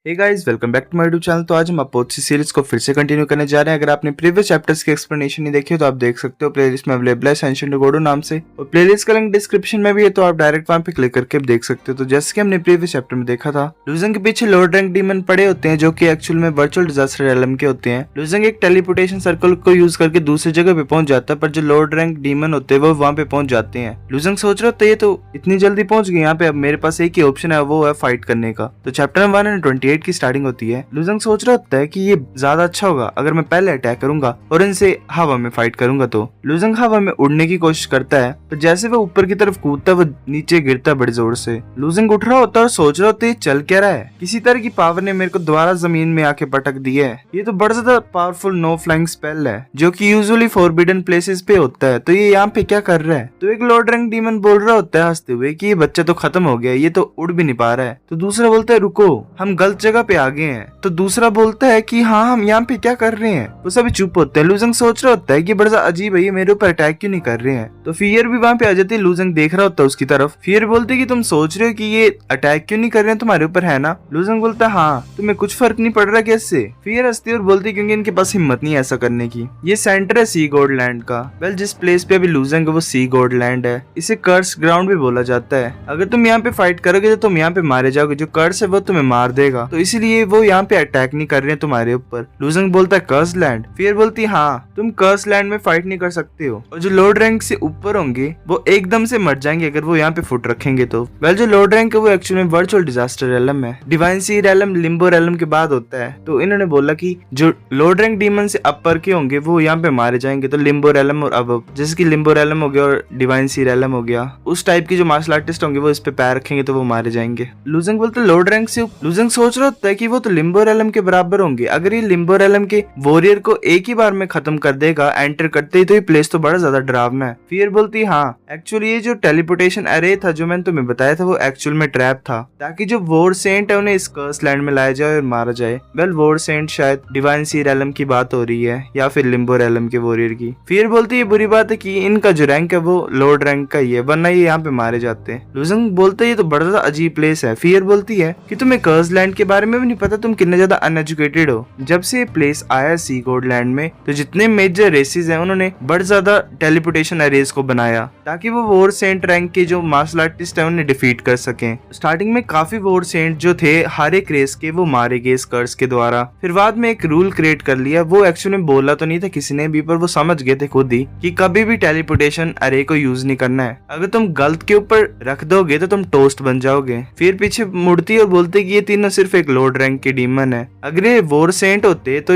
Hey guys, welcome back to my YouTube channel. तो आज हम अपोथी सीरीज को फिर से कंटिन्यू करने जा रहे हैं। अगर आपने प्रीवियस चैप्टर्स की एक्सप्लेनेशन नहीं देखी हो तो आप देख सकते हो, प्लेलिस्ट में अवेलेबल है एंशिएंट गोडो नाम से, और प्लेलिस्ट का लिंक डिस्क्रिप्शन में भी है, तो आप डायरेक्ट वहां पे क्लिक करके देख सकते हो। तो जैसे कि हमने प्रीवियस चैप्टर में देखा था, लूजंग के पीछे लोअर रैंक डीमन पड़े होते हैं जो कि एक्चुअल में वर्चुअल डिजास्टर एलम के होते हैं। लूजंग एक टेलीपोर्टेशन सर्कल को यूज करके दूसरी जगह पे पहुंच जाता है, पर जो लोअर रैंक डीमन होते हैं वो वहां पे पहुंच जाते हैं। लूजंग सोच रहा होता है ये तो इतनी जल्दी पहुंच गए यहाँ पे, अब मेरे पास एक ही ऑप्शन है, वो है फाइट करने का। तो चैप्टर 128 की स्टार्टिंग होती है। लूजंग सोच रहा होता है कि ये ज्यादा अच्छा होगा अगर मैं पहले अटैक करूंगा और इनसे हवा में फाइट करूंगा। तो लूजंग हवा में उड़ने की कोशिश करता है, पर जैसे वो ऊपर की तरफ कूदता है वो नीचे गिरता है बड़े जोर से। लूजंग उठ रहा होता है और सोच रहा होता है चल क्या रहा है, किसी तरह की पावर ने मेरे को दोबारा जमीन में आके पटक दिया है। ये तो बड़ा ज्यादा पावरफुल नो फ्लाइंग स्पेल है जो कि यूजुअली फॉरबिडन प्लेसेस पे होता है, तो ये यहाँ पे क्या कर रहा है। तो एक लॉर्ड रैंक डीमन बोल रहा होता है हंसते हुए कि ये बच्चा तो खत्म हो गया, ये तो उड़ भी नहीं पा रहा है। तो दूसरा बोलता है रुको, हम गलत जगह पे आ गए हैं। तो दूसरा बोलता है कि हाँ, हम यहाँ पे क्या कर रहे हैं। वो सभी चुप होते हैं। लूजंग सोच रहा होता है कि बड़ा अजीब है, ये मेरे ऊपर अटैक क्यों नहीं कर रहे हैं। तो फियर भी वहाँ पे आ जाती है। लूजंग देख रहा होता है उसकी तरफ। फियर बोलते है कि तुम सोच रहे हो कि ये अटैक क्यों नहीं कर रहे हैं, तुम्हारे ऊपर है ना। लूजंग बोलता है हाँ, तुम्हें कुछ फर्क नहीं पड़ रहा कैसे। फियर हंसती है और बोलती है क्योंकि इनके पास हिम्मत नहीं है ऐसा करने की। ये सेंटर है सी गॉड लैंड का। वेल, जिस प्लेस पे अभी लूजंग है वो सी गॉड लैंड है। इसे कर्स ग्राउंड भी बोला जाता है। अगर तुम यहाँ पे फाइट करोगे तो तुम यहाँ पे मारे जाओगे, जो कर्स है वो तुम्हें मार देगा, तो इसीलिए वो यहाँ पे अटैक नहीं कर रहे हैं तुम्हारे ऊपर। लूजंग बोलता है कर्स लैंड। फियर बोलती है हाँ, तुम कर्स लैंड में फाइट नहीं कर सकते हो, और जो लॉर्ड रैंक से ऊपर होंगे वो एकदम से मर जाएंगे अगर वो यहाँ पे फुट रखेंगे तो। वेल, जो लॉर्ड रैंक है वो एक्चुअली में वर्चुअल डिजास्टर एलम है। डिवाइन सी एलम लिम्बो एलम के बाद होता है। तो इन्होंने बोला कि जो लॉर्ड रैंक डीमन से अपर के होंगे वो यहाँ पे मारे जाएंगे। तो लिम्बो एलम और अब जैसे कि लिम्बो एलम हो गया और डिवाइन सी एलम हो गया, उस टाइप की जो मार्शल आर्टिस्ट होंगे वो इस पे पैर रखेंगे तो वो मारे जाएंगे। लूजंग बोलते लॉर्ड रैंक से। लूजंग सोच रहा होता है कि वो तो लिम्बो एलम के बराबर होंगे। अगर ये लिम्बो एलम के वॉरियर को एक ही बार में खत्म कर देगा एंटर करते ही, तो ये प्लेस तो बड़ा ज्यादा डरावना है। फियर बोलती हाँ, एक्चुअली ये जो टेलीपोर्टेशन अरे था जो मैंने तुम्हें बताया था वो एक्चुअल में ट्रैप था, ताकि जो वॉर सेंट है उन्हें इस कर्स लैंड में लाया जाए और मारा जाए। वेल, वॉर सेंट शायद डिवाइन सी एलम की बात हो रही है या फिर लिम्बो एलम के वॉरियर की। फियर बोलती है बुरी बात है कि इनका जो रैंक है वो लॉर्ड रैंक का ही है, वरना ये यहाँ पे मारे जाते हैं। लूजंग बोलते है ये तो बड़ा ज्यादा अजीब प्लेस है। फियर बोलती है कि तुम्हें कर्स लैंड के बारे में भी नहीं पता, तुम कितने ज्यादा अनएजुकेटेड हो। जब से ये प्लेस आया सी गॉड लैंड में, तो जितने मेजर रेसेस हैं उन्होंने बड़ा ज्यादा टेलीपोर्टेशन अरेज को बनाया ताकि वो वॉर सेंट रैंक के जो मार्शल आर्टिस्ट हैं उन्हें डिफीट कर सकें। स्टार्टिंग में काफी वॉर सेंट जो थे हर एक रेस के, वो मारे गए इस कर्स के द्वारा। फिर बाद में एक रूल क्रिएट कर लिया, वो एक्चुअली में बोला तो नहीं था किसी ने भी, पर वो समझ गए थे खुद ही कि कभी भी टेलीपोर्टेशन अरे को यूज नहीं करना है। अगर तुम गलत के ऊपर रख दोगे तो तुम टोस्ट बन जाओगे। फिर पीछे मुड़ती और बोलते कि ये तीनों सिर्फ एक लॉर्ड रैंक के डीमन है। अगर ये वॉर सेंट होते तो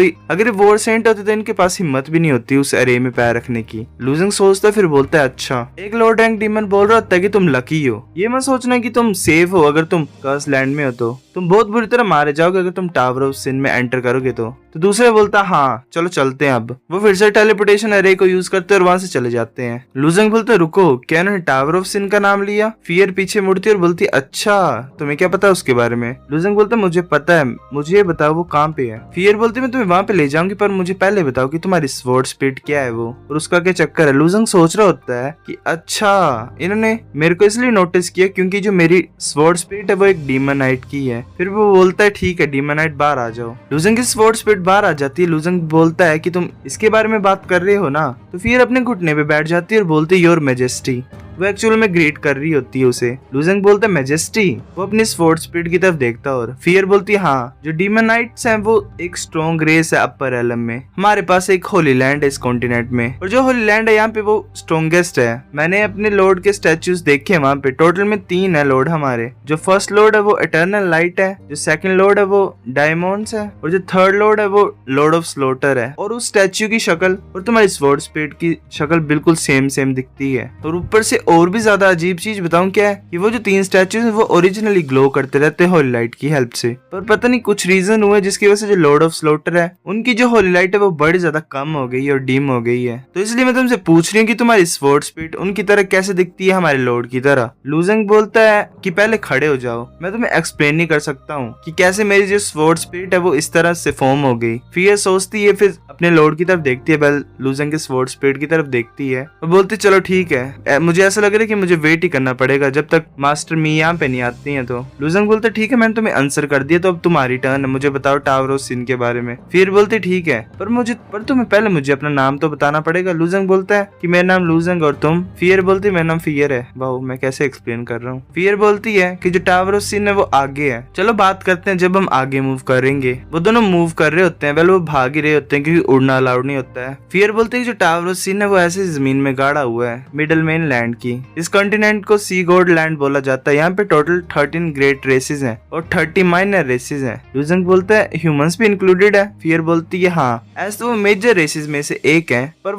इनके पास हिम्मत भी नहीं होती उस अरे में पैर रखने की। लूजंग सोचता फिर बोलता है अच्छा, एक लॉर्ड रैंक डीमन बोल रहा होता है कि तुम लकी हो, ये मत सोचना कि तुम सेफ हो। अगर तुम कर्स लैंड में हो तो तुम बहुत बुरी तरह मारे जाओगे अगर तुम टावर ऑफ सिन में एंटर करोगे तो। दूसरे बोलता हाँ चलो चलते हैं। अब वो फिर से टेलीपोर्टेशन अरे को यूज करते और वहां से चले जाते हैं। लूजंग बोलते रुको, क्या इन्होंने टावर ऑफ सिन का नाम लिया। फियर पीछे मुड़ती और बोलती अच्छा, तुम्हें क्या पता उसके बारे में। लूजंग बोलता मुझे पता है, मुझे ये बताओ वो कहाँ पे है। फियर बोलती मैं तुम्हें वहां पे ले जाऊंगी, पर मुझे पहले बताओ कि तुम्हारी स्वॉर्ड स्पीड क्या है वो, और उसका क्या चक्कर है। लूजंग सोच रहा होता है कि अच्छा, इन्होंने मेरे को इसलिए नोटिस किया क्योंकि जो मेरी स्वॉर्ड स्पीड है वो एक डीमनाइट की है। फिर वो बोलता है ठीक है डीमनाइट, बाहर आ जाओ। लूजंग की स्वॉर्ड स्पीड बाहर आ जाती है। लूजंग बोलता है कि तुम इसके बारे में बात कर रहे हो ना। तो फिर अपने घुटने पे बैठ जाती है और बोलती है योर मैजेस्टी। वो एक्चुअल में ग्रीट कर रही होती है उसे। लूजंग बोलता है मैजेस्टी। वो अपनी स्वॉर्ड स्पीड की तरफ देखता और फियर बोलती है हाँ, जो डीमनाइट्स हैं वो एक स्ट्रॉन्ग रेस है अपर एलम में। हमारे पास एक होली लैंड है इस कॉन्टिनेंट में, और जो होली लैंड है यहाँ पे वो स्ट्रॉन्गेस्ट है। मैंने अपने लॉर्ड के स्टैचूज देखे वहाँ पे, टोटल में 3 है लॉर्ड हमारे। जो फर्स्ट लॉर्ड है वो इटर्नल लाइट है, जो सेकंड लॉर्ड है वो डायमंड्स है, और जो थर्ड लॉर्ड है वो लॉर्ड ऑफ स्लॉटर है। और उस स्टैचू की शक्ल और तुम्हारी स्वॉर्ड स्पीड की शक्ल बिल्कुल सेम दिखती है। और ऊपर से और भी ज्यादा अजीब चीज बताऊं क्या है कि वो जो 3 स्टैचूज हैं वो ओरिजिनली ग्लो करते रहते हैं होली लाइट की हेल्प से, पर पता नहीं कुछ रीजन हुआ जिसकी वजह से जो लॉर्ड ऑफ स्लॉटर है उनकी जो होली लाइट है वो बड़ी ज्यादा कम हो गई और डिम हो गई है। तो इसलिए मैं तुमसे पूछ रही हूँ कि तुम्हारी स्वॉर्ड स्पीड उनकी तरह कैसे दिखती है, हमारे लॉर्ड की तरह। लूजंग बोलता है कि पहले खड़े हो जाओ, मैं तुम्हें एक्सप्लेन नहीं कर सकता हूँ कि कैसे मेरी जो स्वॉर्ड स्पीड है वो इस तरह से फॉर्म हो गई। फिर सोचती है, फिर अपने लॉर्ड की तरफ देखती है, बेल लूजंग के स्वॉर्ड स्पीड की तरफ देखती है और बोलती चलो ठीक है, मुझे ऐसा लग रहा है कि मुझे वेट ही करना पड़ेगा जब तक मास्टर मी यहाँ पे नहीं आती हैं। तो लूजंग बोलते ठीक है, मैंने तुम्हें आंसर कर दिया, तो अब तुम्हारी टर्न है, मुझे बताओ टावर ऑफ सिन के बारे में। फियर बोलते ठीक है, पर तुम्हें पहले मुझे अपना नाम तो बताना पड़ेगा। लूजंग बोलता है कि मेरा नाम लूजंग और तुम? फियर बोलती मेरा नाम फियर है। वाह, मैं कैसे एक्सप्लेन कर रहा हूँ। फियर बोलती है कि जो टावर ऑफ सिन है वो आगे है, चलो बात करते हैं जब हम आगे मूव करेंगे। वो दोनों मूव कर रहे होते हैं, वेल वो भाग ही रहे होते हैं क्योंकि उड़ना अलाउड नहीं होता है। फियर बोलते हैं जो टावर ऑफ सिन है वो ऐसे जमीन में गाड़ा हुआ है, मिडल मेन लैंड की। इस कॉन्टिनेंट को सी गॉड लैंड बोला जाता है। यहाँ पे टोटल 13 ग्रेट रेसेस हैं और 30 माइनर रेसेस हैं। लूजंग बोलता है ह्यूमंस भी इंक्लूडेड है। फियर बोलती है हाँ, ऐसे तो वो मेजर रेसेस में से एक है, पर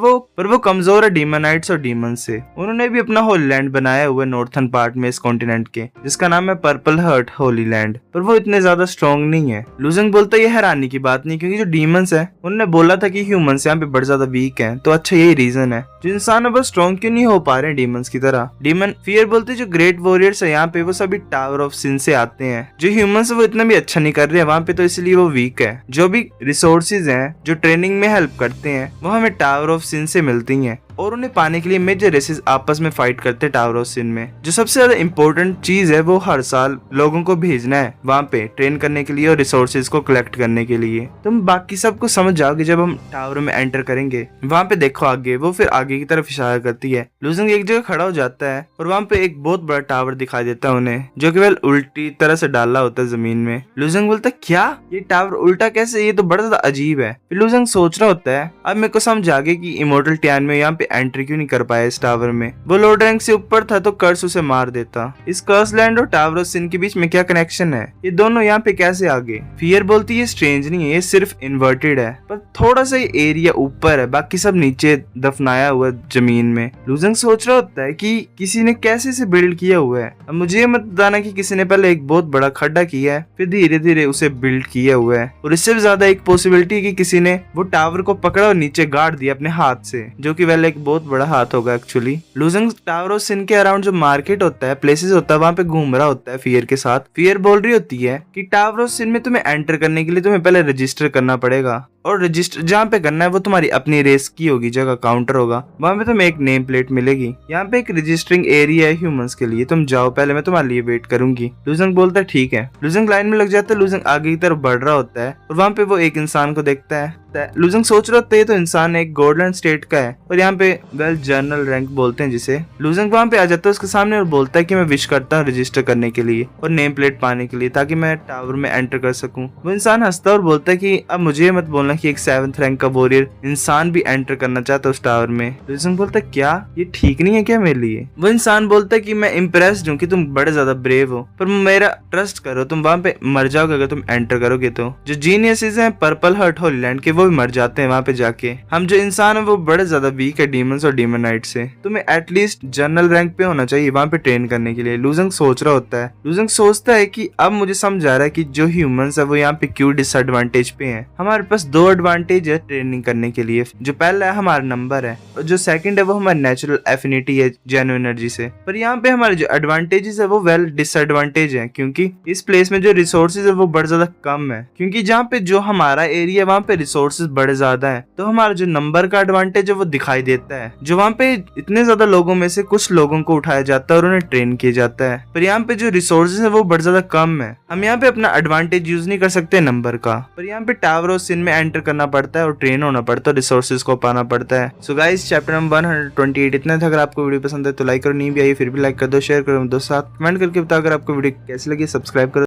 वो कमजोर है डीमनाइट्स और डीमन से। उन्होंने भी अपना होली लैंड बनाया हुआ है नॉर्थन पार्ट में इस कॉन्टिनेंट के, जिसका नाम है पर्पल हर्ट होली लैंड, पर वो इतने ज्यादा स्ट्रॉन्ग नहीं है। लूजंग बोलता है ये हैरानी की बात नहीं, क्योंकि जो डीमंस है उन्होंने बोला था कि ह्यूमंस यहाँ पे बड़े ज्यादा वीक हैं, तो अच्छा यही रीजन है जो इंसान अब स्ट्रॉन्ग क्यों नहीं हो पा रहे डीमंस की तरह। डीमन फियर बोलते जो ग्रेट वॉरियर्स है यहाँ पे वो सभी टावर ऑफ सिन से आते हैं। जो ह्यूमंस वो इतना भी अच्छा नहीं कर रहे हैं वहाँ पे, तो इसलिए वो वीक है। जो भी रिसोर्सेज हैं जो ट्रेनिंग में हेल्प करते हैं वो हमें टावर ऑफ सिन से मिलती हैं, और उन्हें पाने के लिए मेजर रेसेस आपस में फाइट करते हैं टावर ऑफ सिन में। जो सबसे ज्यादा इंपॉर्टेंट चीज है वो हर साल लोगों को भेजना है वहाँ पे ट्रेन करने के लिए और रिसोर्सेज को कलेक्ट करने के लिए। तुम बाकी सब कुछ समझ जाओगे जब हम टावर में एंटर करेंगे। वहाँ पे देखो आगे, वो फिर आगे की तरफ इशारा करती है। लूजंग एक जगह खड़ा हो जाता है और वहाँ पे एक बहुत बड़ा टावर दिखाई देता है उन्हें, जो कि वेल उल्टी तरह से डाला होता है जमीन में। लूजंग बोलता है क्या ये टावर उल्टा कैसे, ये तो बड़ा ज्यादा अजीब है। फिर लूजंग सोच रहा होता है अब मेरे को समझ आ गया कि इमोर्टल टियान में यहाँ पे एंट्री क्यों नहीं कर पाया इस टावर में। वो लोड रैंक से ऊपर था तो कर्स उसे मार देता। इस कर्स लैंड और टावर ऑफ सिन के बीच में क्या कनेक्शन है, ये दोनों यहाँ पे कैसे आ गए? फियर बोलती है स्ट्रेंज नहीं है, ये सिर्फ इन्वर्टेड है, पर थोड़ा सा एरिया ऊपर है, बाकी सब नीचे दफनाया हुआ जमीन में। लूजंग सोच रहा होता है कि किसी ने कैसे से बिल्ड किया हुआ है। अब मुझे ये मत बताना कि किसी ने पहले एक बहुत बड़ा खड्डा किया है फिर धीरे धीरे उसे बिल्ड किया हुआ है, और इससे भी ज्यादा एक पॉसिबिलिटी है कि किसी ने वो टावर को पकड़ा और नीचे गाड़ दिया अपने हाथ से, जो कि वेल एक बहुत बड़ा हाथ होगा एक्चुअली। लूजंग टावर ऑफ सिन के अराउंड जो मार्केट होता है, प्लेसेस होता है, वहाँ पे घूम रहा होता है फियर के साथ। फियर बोल रही होती है कि टावर ऑफ सिन में तुम्हें एंटर करने के लिए तुम्हें पहले रजिस्टर करना पड़ेगा, और रजिस्टर जहाँ पे करना है वो तुम्हारी अपनी रेस की होगी, जगह काउंटर होगा, वहाँ पे तुम्हें एक नेम प्लेट मिलेगी। यहाँ पे एक रजिस्टरिंग एरिया है ह्यूमंस के लिए, तुम जाओ पहले, मैं तुम्हारे लिए वेट करूंगी। लूजंग बोलता है ठीक है। लूजंग लाइन में लग जाता है। लूजंग आगे की तरफ बढ़ रहा होता है और वहाँ पे वो एक इंसान को देखता है। लूजंग सोच रहा होता है तो इंसान एक गोल्डन स्टेट का है और यहाँ पे वेल जनरल रैंक बोलते हैं जिसे। लूजंग वहाँ पे आ जाता है उसके सामने और बोलता है कि मैं विश करता हूँ रजिस्टर करने के लिए और नेम प्लेट पाने के लिए, ताकि मैं टावर में एंटर कर सकूं। वो इंसान हंसता है और बोलता है कि अब मुझे मत बोलना कि एक 7th रैंक का वॉरियर इंसान भी एंटर करना चाहता है उस टावर में। लूजंग बोलता है क्या ये ठीक नहीं है क्या मेरे लिए? वो इंसान बोलता है कि मैं इम्प्रेस्ड हूँ कि तुम बड़े ज्यादा ब्रेव हो, पर मेरा ट्रस्ट करो, तुम वहाँ पे मर जाओगे अगर तुम एंटर करोगे तो। जो जीनियसेस हैं पर्पल हर्ट होली लैंड के, वो भी मर जाते हैं वहाँ पे जाके। हम जो इंसान है वो बड़े ज्यादा वीक है डीमंस और डीमनाइट से। तुम्हें एटलीस्ट जनरल रैंक पे होना चाहिए वहाँ पे ट्रेन करने के लिए। लूजंग सोच रहा होता है। लूजंग सोचता है कि अब मुझे समझ आ रहा है कि जो ह्यूमंस है वो यहाँ पे क्यों डिसएडवांटेज पे हैं। हमारे पास 2 एडवांटेज है ट्रेनिंग करने के लिए। जो पहला है हमारा नंबर है और जो सेकंड है वो हमारी नेचुरल एफिनिटी है जेन्युइन एनर्जी से। पर यहाँ पे हमारे जो एडवांटेजेस है वो वेल डिसएडवांटेज है, क्योंकि इस प्लेस में जो रिसोर्सेज है वो बड़े ज्यादा कम है। क्योंकि जहाँ पे जो हमारा एरिया वहाँ पे रिसोर्सेज बड़े ज्यादा है, तो हमारा जो नंबर का एडवांटेज है वो दिखाई देता है। जो वहाँ पे इतने ज्यादा लोगों में से कुछ लोगों को उठाया जाता है और उन्हें ट्रेन किया जाता है, पर यहाँ पे जो रिसोर्सेज है वो बड़े ज्यादा कम है। हम यहाँ पे अपना एडवांटेज यूज नहीं कर सकते नंबर का, पर यहाँ पे टावर ऑफ सिन में एंटर करना पड़ता है और ट्रेन होना पड़ता है, रिसोर्सेज को पाना पड़ता है। सो गाइस चैप्टर नंबर 128 इतना था। अगर आपको वीडियो पसंद है तो लाइक करो, नहीं भी आई फिर भी लाइक कर दो, शेयर करो दोस्तों साथ, कमेंट करके बताओ अगर आपको वीडियो कैसी लगी, सब्सक्राइब करो।